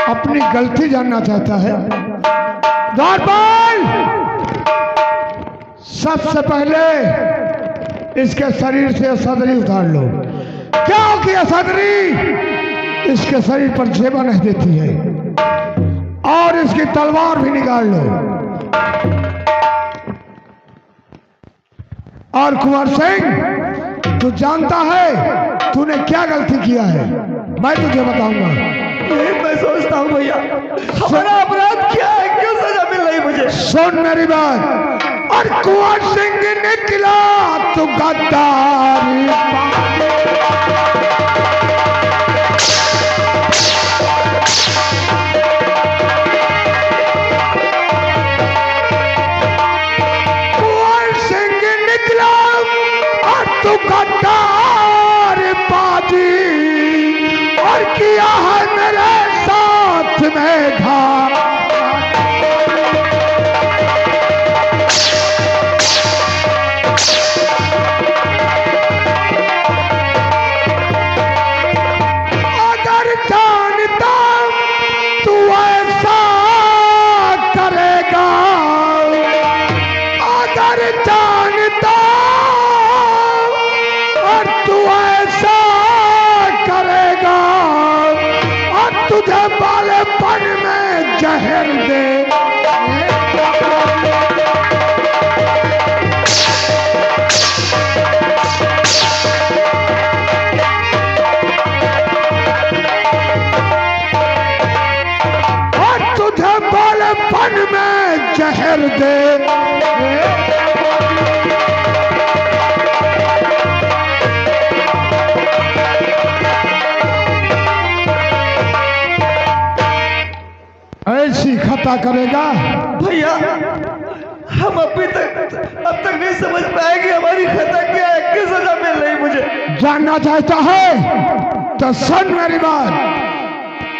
अपनी गलती जानना चाहता है। द्वारपाल, सबसे पहले इसके शरीर से सदरी उतार लो। क्या किया सदरी इसके शरीर पर जेबा नहीं देती है, और इसकी तलवार भी निकाल लो। और कुंवर सिंह, तू जानता है तूने क्या गलती किया है? मैं तुझे बताऊंगा। मैं सोचता हूँ भैया, हमारा अपराध क्या है, क्यों सजा मिल रही मुझे? सुन मेरी बात। और कुंवर सिंह निकला तो गद्दारी, कुंवर सिंह निकला और तू गद्दार बाजी, और किया है मेरे साथ में घात। अगर जानता तू ऐसा करेगा, अगर जानता और तू ऐसा करेगा, और तुझे बालेपन में जहर दे। और तुझे बालेपन में जहर दे। ऐसी खता करेगा? भैया, हम अब तक नहीं समझ पाए कि हमारी खता क्या है, क्यों सजा मिल रही मुझे? जानना चाहता है तो सुन मेरी बात।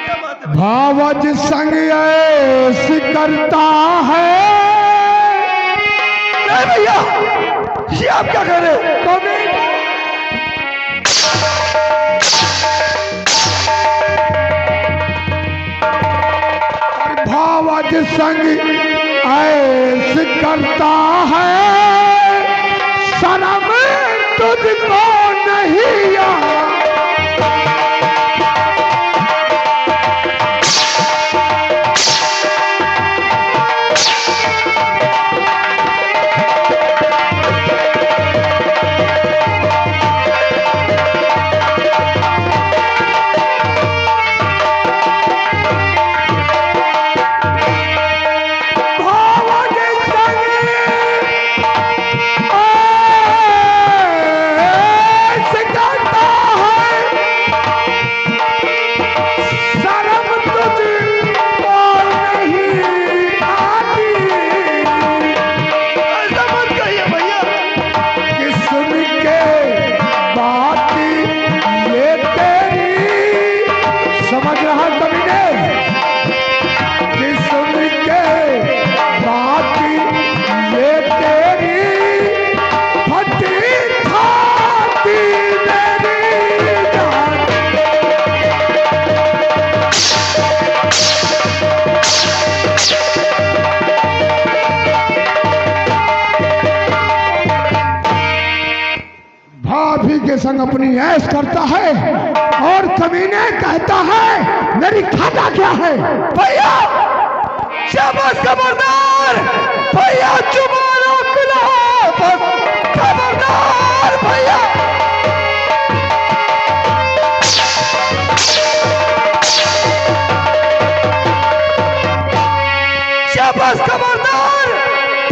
क्या बात है? भावज संग ऐसी करता है। नहीं भैया, ये आप क्या कर रहे हो? भावज संग ऐसी करता है, शर्म तुझको नहीं आ। के संग अपनी ऐश करता है, और कमीने कहता है मेरी खाता क्या है? भैया, शाबाश खबरदार भैया, जुबान खुला, खबरदार भैया। शाबाश खबरदार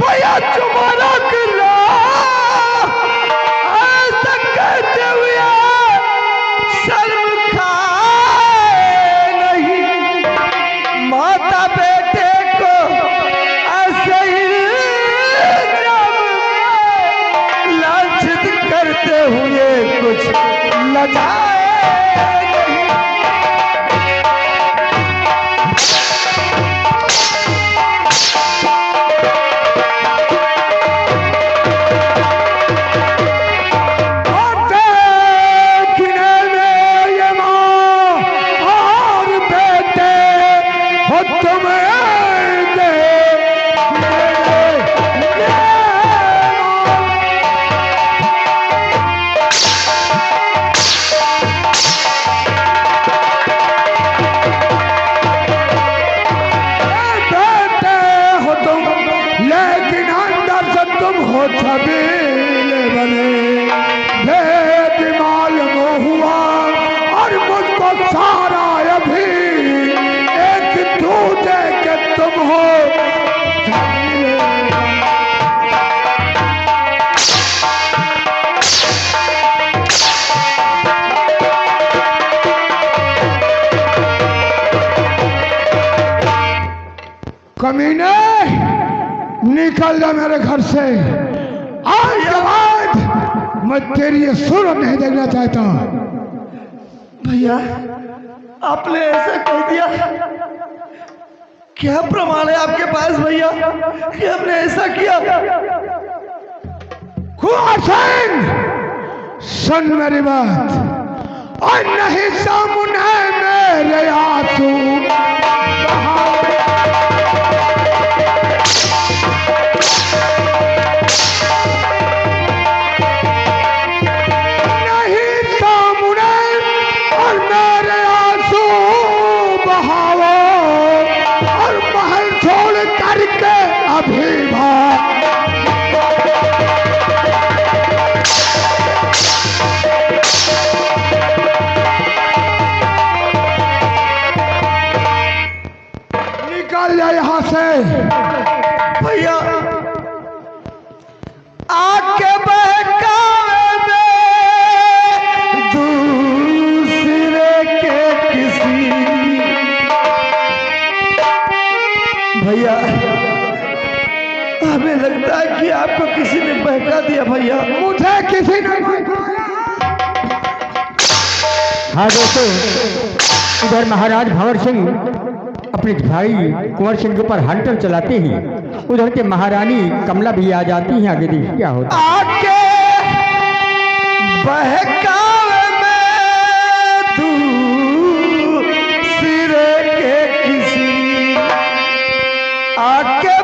भैया, जुबान खुला। ऐसा कहते हुए शर्म खाए नहीं, माता बेटे को ऐसे ही लांछित करते कमीने, निकल जा मेरे घर से। आज के बाद मैं तेरी ये सूरत नहीं देखना चाहता। भैया आपने ऐसा कह दिया, क्या प्रमाण है आपके पास भैया कि आपने ऐसा किया? कुआसन, सुन मेरी बात, और नहीं सामने मेरे आंसू अभी भाग। निकल जा यहां से भैया। आके बहकावे में दूसरे के किसी, भैया हमें लगता है कि आपको किसी ने बहका दिया भैया। मुझे किसी ने बहकाया। हाँ दोस्तों, इधर महाराज भंवर सिंह अपने भाई कुंवर सिंह के ऊपर हंटर चलाते हैं। उधर के महारानी कमला भी आ जाती हैं। आगे देखिए क्या होता है। आके बहकावे में दूसरे के किसी, आके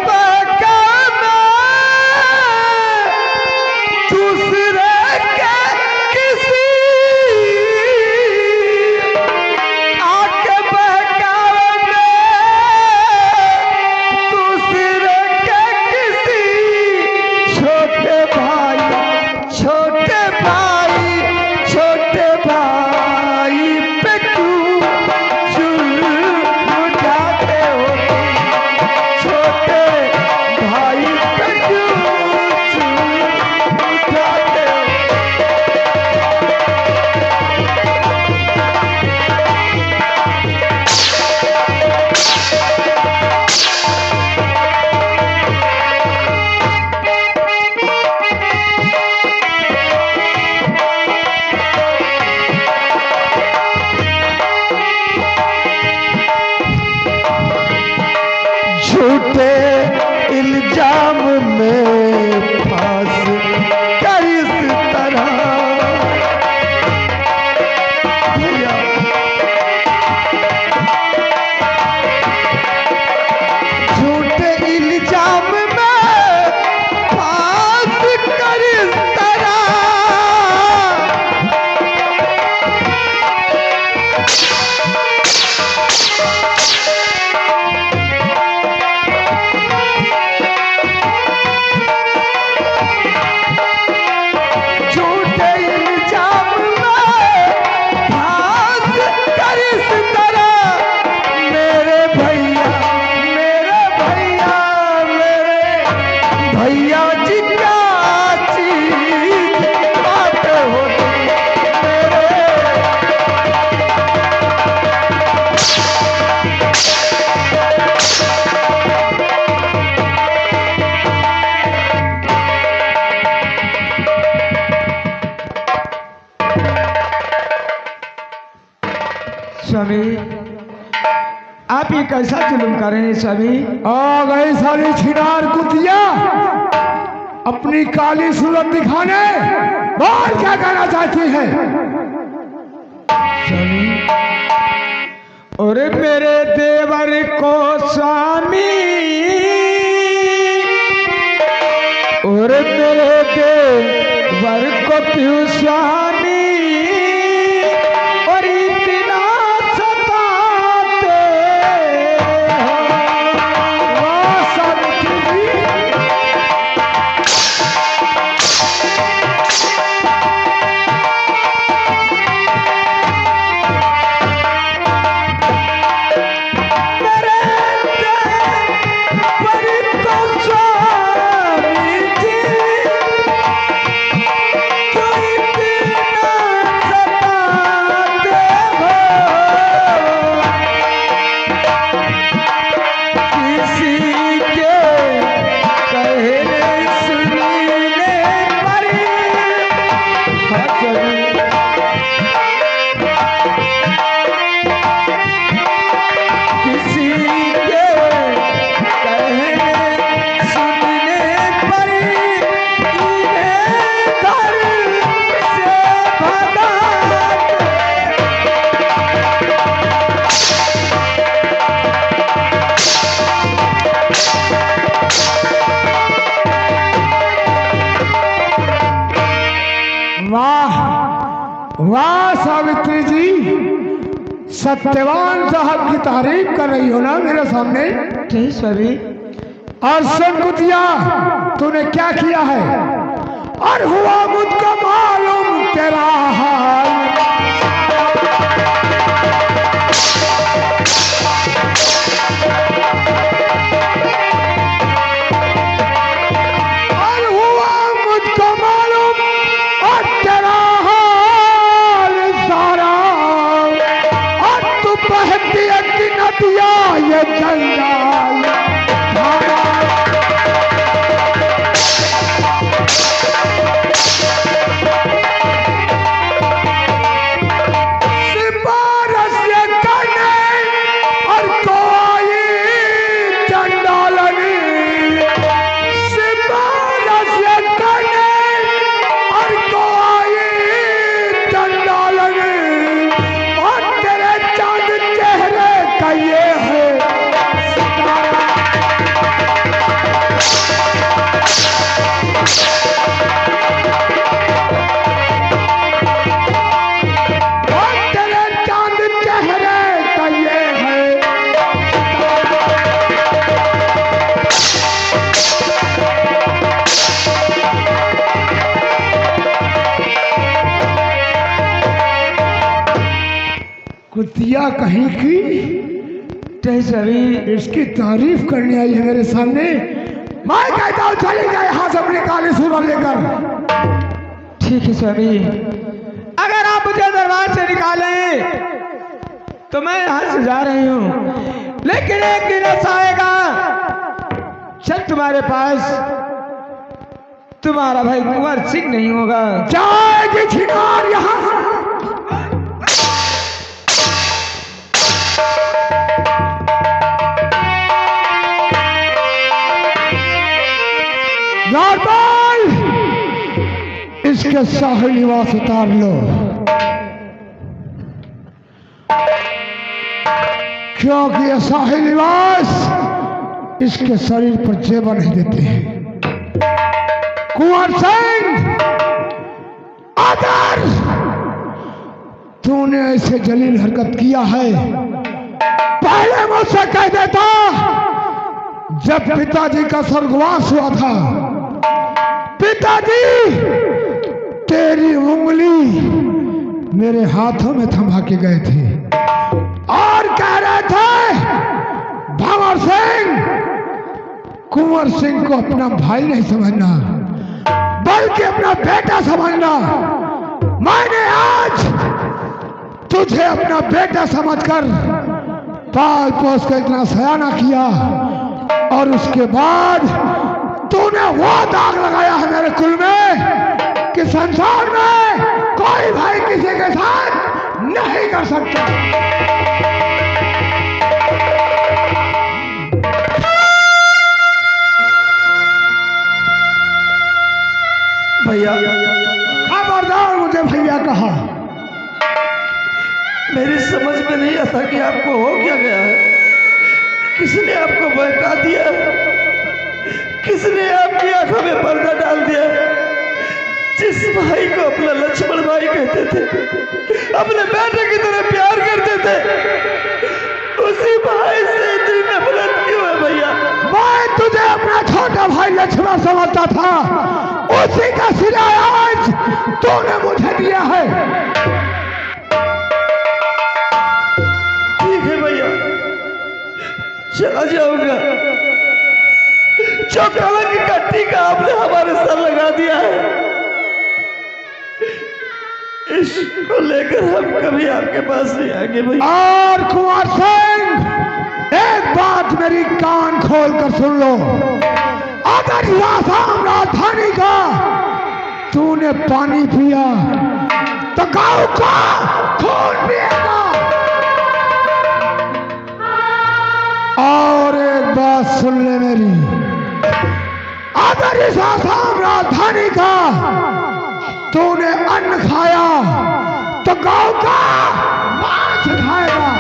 झूठे इल्जाम में फांस कर इस तरह, झूठे इल्जाम में फांस कर इस तरह, स्वामी आप ये कैसा जुल्म कर रहे हैं स्वामी? आ गई सारी छिनार कुतिया अपनी काली सूरत दिखाने। और क्या कहना चाहती है? स्वामी, अरे मेरे देवर को स्वामी, और मेरे देवर को क्यों स्वामी, और इतना सताते हो। वाह सावित्री जी। स्वामी जी क्यों सत्यवान साहब की तारीफ कर रही हो ना मेरे सामने। नहीं स्वामी। और सुन कुतिया, तूने क्या किया है और हुआ मुझको मालूम तेरा हाल। और हुआ मुझको मालूम और तेरा हाल सारा, और तू बहती है कि नदिया ये जंजाल। कुतिया कहीं की स्वामी। इसकी तारीफ करने आई है मेरे सामने। मैं कहता हूँ चली जाए यहाँ से अपनी काली सूरत लेकर। ठीक है स्वामी, अगर आप मुझे दरबार से निकालें तो मैं यहाँ से जा रही हूँ, लेकिन एक दिन ऐसा आएगा जब तुम्हारे पास तुम्हारा भाई कुंवर सिंह नहीं होगा। जाएगी छिनार यहाँ। नॉर्मल, इसके शाही निवास उतार लो, क्योंकि ये शाही निवास इसके शरीर पर जेवर नहीं देते हैं। कुंवर सिंह, अगर तूने ऐसे जलील हरकत किया है, पहले मुझसे कह देता। जब पिताजी का स्वर्गवास हुआ था, पिताजी तेरी उंगली मेरे हाथों में थमा के गए थे और कह रहे थे भंवर सिंह, कुंवर सिंह को अपना भाई नहीं समझना बल्कि अपना बेटा समझना। मैंने आज तुझे अपना बेटा समझकर पाल पोस कर इतना सयाना किया, और उसके बाद तूने वो दाग लगाया है मेरे कुल में कि संसार में कोई भाई किसी के साथ नहीं कर सकता। भैया, खबरदार मुझे भैया कहा। मेरी समझ में नहीं आता कि आपको हो क्या गया है। किसने आपको बहका दिया, किसने आपकी आंखों में पर्दा डाल दिया। जिस भाई को अपना लक्ष्मण भाई कहते थे, अपने बेटे की तरह प्यार करते थे, उसी भाई से इतनी नफरत क्यों है भैया? मैं तुझे अपना छोटा भाई लक्ष्मण समझता था, उसी का सिला आज तूने मुझे दिया है। ठीक है भैया, चला जाऊंगा। जो कलंक का टीका आपने हमारे सर लगा दिया है, इसको लेकर हम कभी आपके पास नहीं आएंगे भैया। और कुंवर सिंह, एक बात मेरी कान खोल कर सुन लो। अगर आसाम राजधानी का तूने पानी पिया तो गाँव का खून पिएगा। और एक बात सुन ले मेरी, अगर इस आसाम राजधानी का तूने अन्न खाया तो गाँव का मांस खाएगा।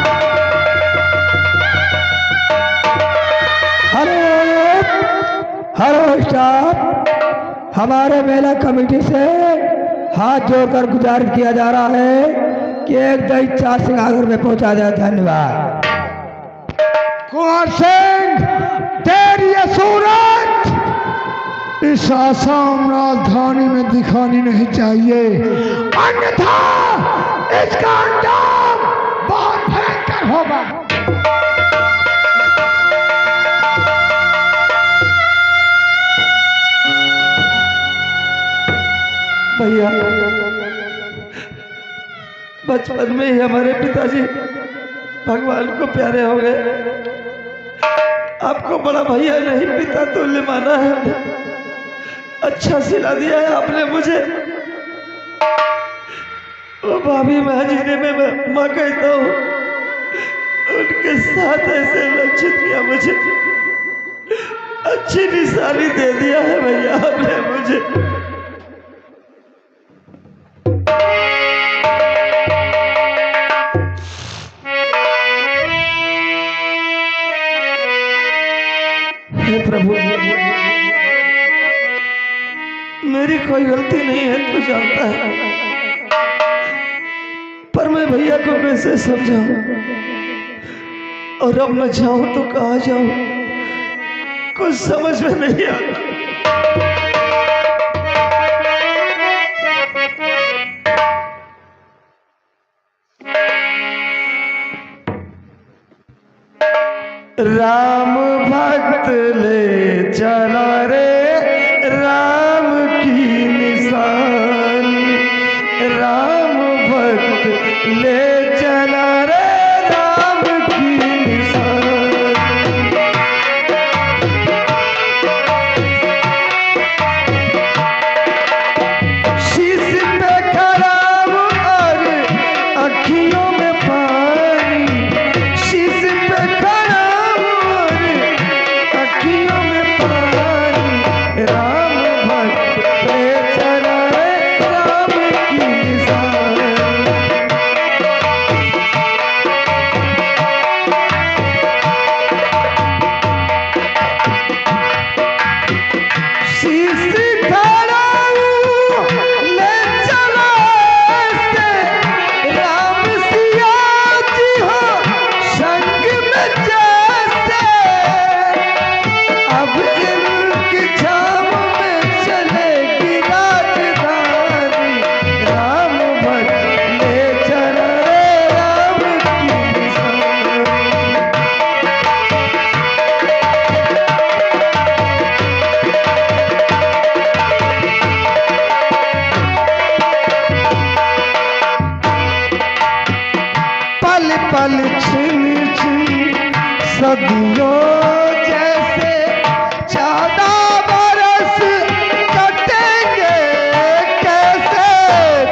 हेलो स्टाफ, हमारे मेला कमेटी से हाथ जोड़कर गुजारिश किया जा रहा है कि एक दही 4 सिंगागर में पहुंचा दे। धन्यवाद। कुंवर सिंह, तेरी ये सूरत इस आसाम राजधानी में दिखानी नहीं चाहिए, अन्यथा इसका अंजाम बहुत भयंकर होगा। भैया, बचपन में ही हमारे पिताजी भगवान को प्यारे हो गए। आपको बड़ा भैया नहीं पिता तुल्य माना है। अच्छा सिला दिया है आपने मुझे। वो भाभी माँ जिन्हें मैं माँ कहता हूँ, उनके साथ ऐसे लक्षित किया मुझे। अच्छी निशानी दे दिया है भैया आपने मुझे। प्रभु, मेरी कोई गलती नहीं है, तू जानता है, पर मैं भैया को कैसे समझाऊं? और अब मैं जाऊं तो कहाँ जाऊं, कुछ समझ में नहीं आता। राम भक्त ले चला रे राम की निशानी, राम भक्त ले चला रे राम की निशानी। शीश पे खराब और अखियों में पानी, शीश पे खराब और अखियों में पानी, राम भक्त ले चला रे राम की निशानी। शीश खड़ा ले चला ऐसे राम सिया जी हो संग में जैसे, अब इनकी छाव में चलेगी राजधानी, राम भक्त ले चला रे राम की निशानी। पल पल छिन छिन सदियों जैसे 14 बरस कटेंगे कैसे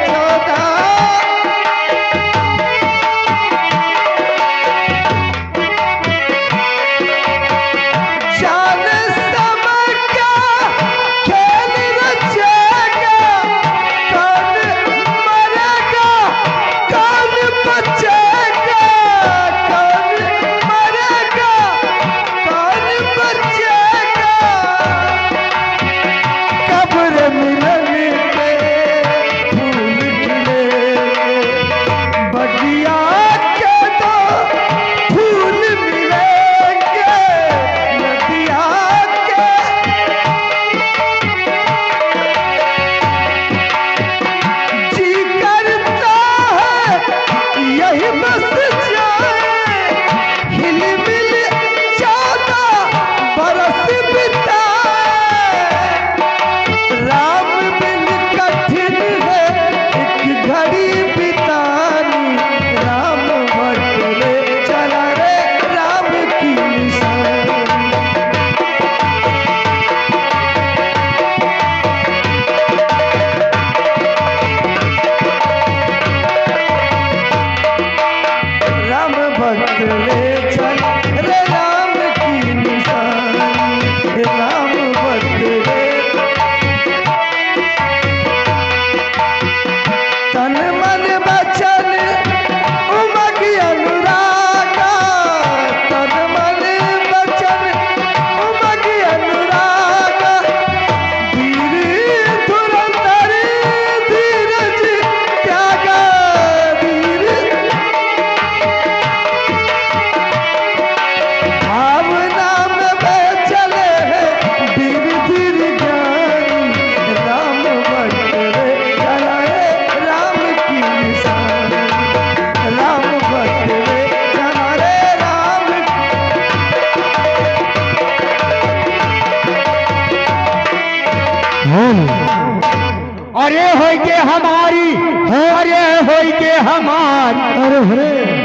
14। जाने समय का खेल रचेगा, कौन मरेगा कौन बचेगा, कौन मरेगा अरे होई के हमारी, अरे होई के हमारी,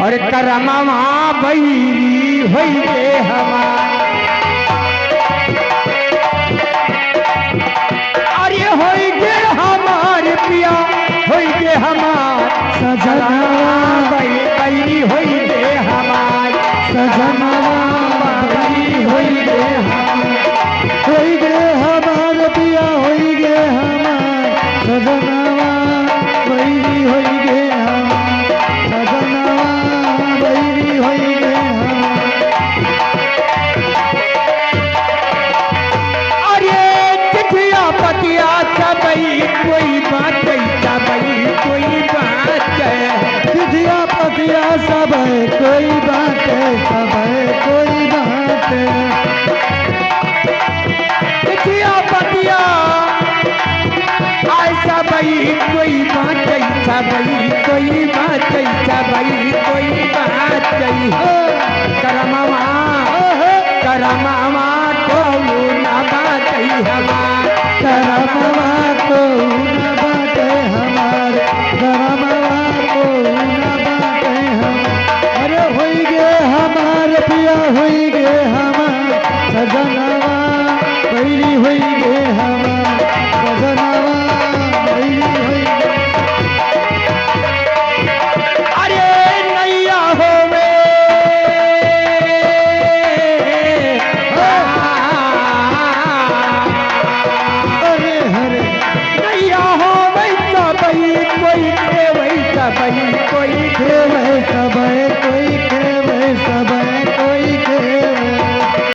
अरे करमवा बैरी होई के हमारी, अरे होई के हमारे पिया होई के हमार सजनवा बैरी होई के हमार, सजनवा बैरी होई के हमार पिया होई के हमार, सजनवा बैरी होई के हमार, सजनवा बैरी होई के हमार। अरे चिठिया पतिया सबई कोई बात सबई कोई बात, चिठिया पतिया सब कोई बात सब कोई बात, चिठिया पतिया आय सबई कोई बात सबई कोई बात सबई कोई बात, करमवा करमवा को न बात हमार, करमवा को न बात हमार, करमवा को न बात हमार। अरे होई गे हमार पिया होई गे हमार, सजनवा बैरी होई गे हमार, सजनवा बैरी होई गे। अरे नैया होवे अरे हरे नैया हो वैसा बही कोई थे वैसा बही कोई थे